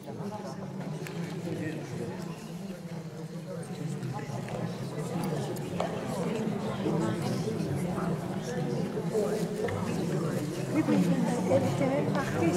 Oui, mais elle était même partie.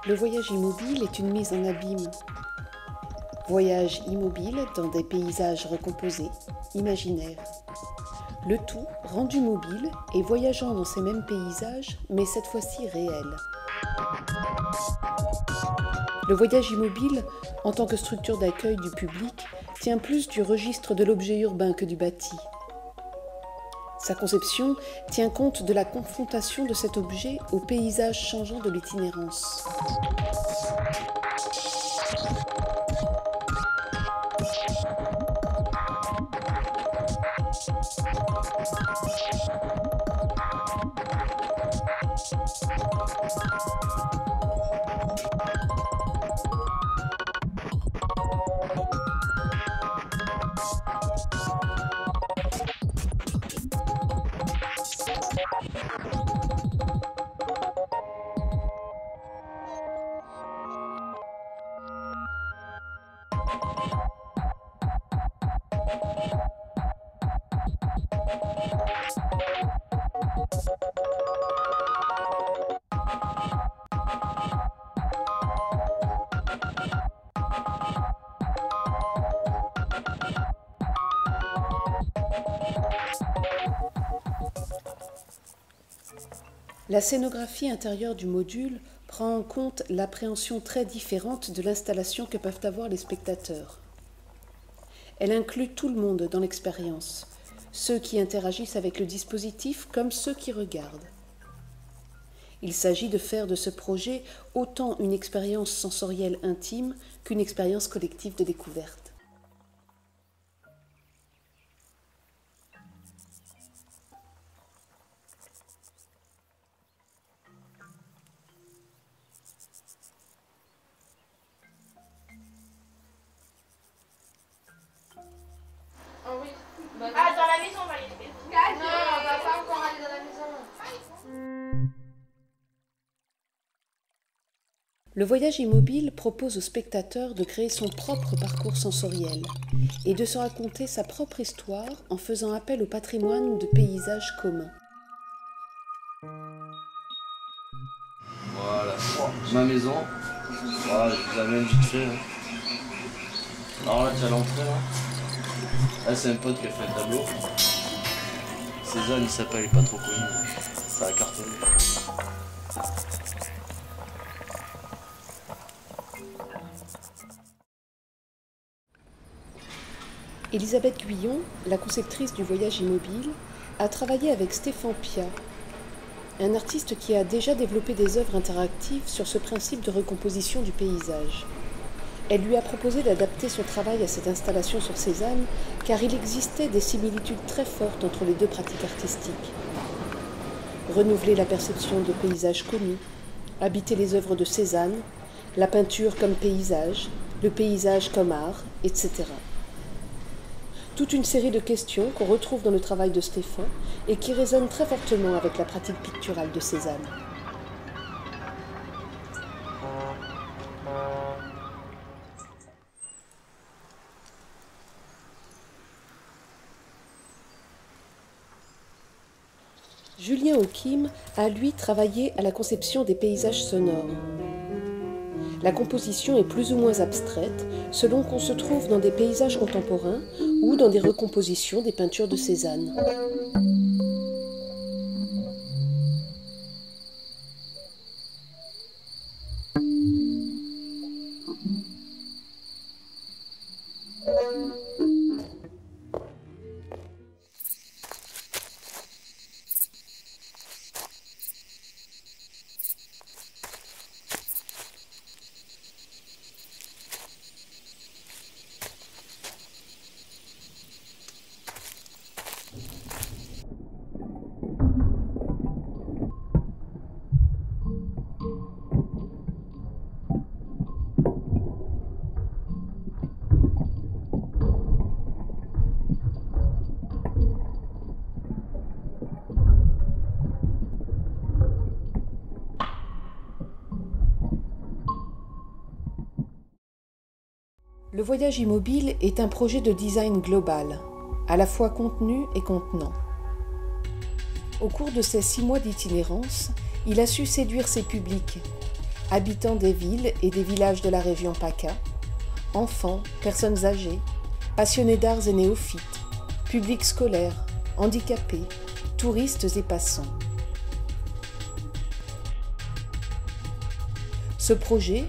Le voyage immobile est une mise en abîme. Voyage immobile dans des paysages recomposés, imaginaires. Le tout rendu mobile et voyageant dans ces mêmes paysages, mais cette fois-ci réels. Le voyage immobile, en tant que structure d'accueil du public, tient plus du registre de l'objet urbain que du bâti. Sa conception tient compte de la confrontation de cet objet au paysage changeant de l'itinérance. La scénographie intérieure du module prend en compte l'appréhension très différente de l'installation que peuvent avoir les spectateurs. Elle inclut tout le monde dans l'expérience, ceux qui interagissent avec le dispositif comme ceux qui regardent. Il s'agit de faire de ce projet autant une expérience sensorielle intime qu'une expérience collective de découverte. Oh oui. Ah, dans la maison, on va y aller. Non, on va pas encore aller dans la maison. Le voyage immobile propose au spectateur de créer son propre parcours sensoriel et de se raconter sa propre histoire en faisant appel au patrimoine de paysages communs. ma maison. Voilà, je vous amène vite fait. Hein. Alors là, tu as l'entrée. Là, c'est un pote qui a fait un tableau. Cézanne, il s'appelle, il est pas trop connu. Ça a cartonné. Elisabeth Guyon, la conceptrice du voyage immobile, a travaillé avec Stéphane Pia, un artiste qui a déjà développé des œuvres interactives sur ce principe de recomposition du paysage. Elle lui a proposé d'adapter son travail à cette installation sur Cézanne, car il existait des similitudes très fortes entre les deux pratiques artistiques. Renouveler la perception de paysages connus, habiter les œuvres de Cézanne, la peinture comme paysage, le paysage comme art, etc. Toute une série de questions qu'on retrouve dans le travail de Stéphane et qui résonnent très fortement avec la pratique picturale de Cézanne. Julien Ockim a, lui, travaillé à la conception des paysages sonores. La composition est plus ou moins abstraite, selon qu'on se trouve dans des paysages contemporains ou dans des recompositions des peintures de Cézanne. Le voyage immobile est un projet de design global, à la fois contenu et contenant. Au cours de ses 6 mois d'itinérance, il a su séduire ses publics, habitants des villes et des villages de la région PACA, enfants, personnes âgées, passionnés d'arts et néophytes, publics scolaires, handicapés, touristes et passants. Ce projet,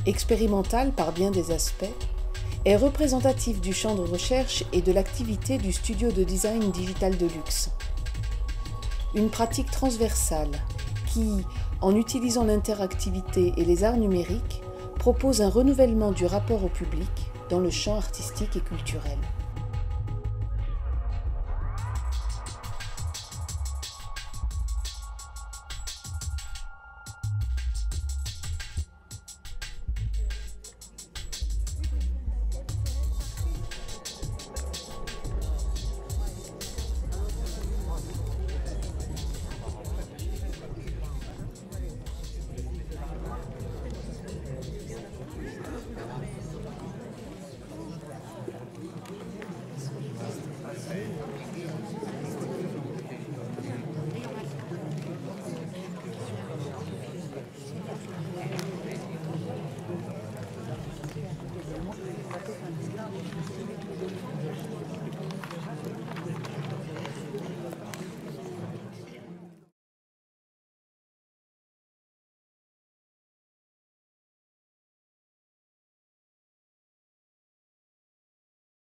expérimental par bien des aspects, est représentatif du champ de recherche et de l'activité du studio de design digital de luxe. Une pratique transversale qui, en utilisant l'interactivité et les arts numériques, propose un renouvellement du rapport au public dans le champ artistique et culturel.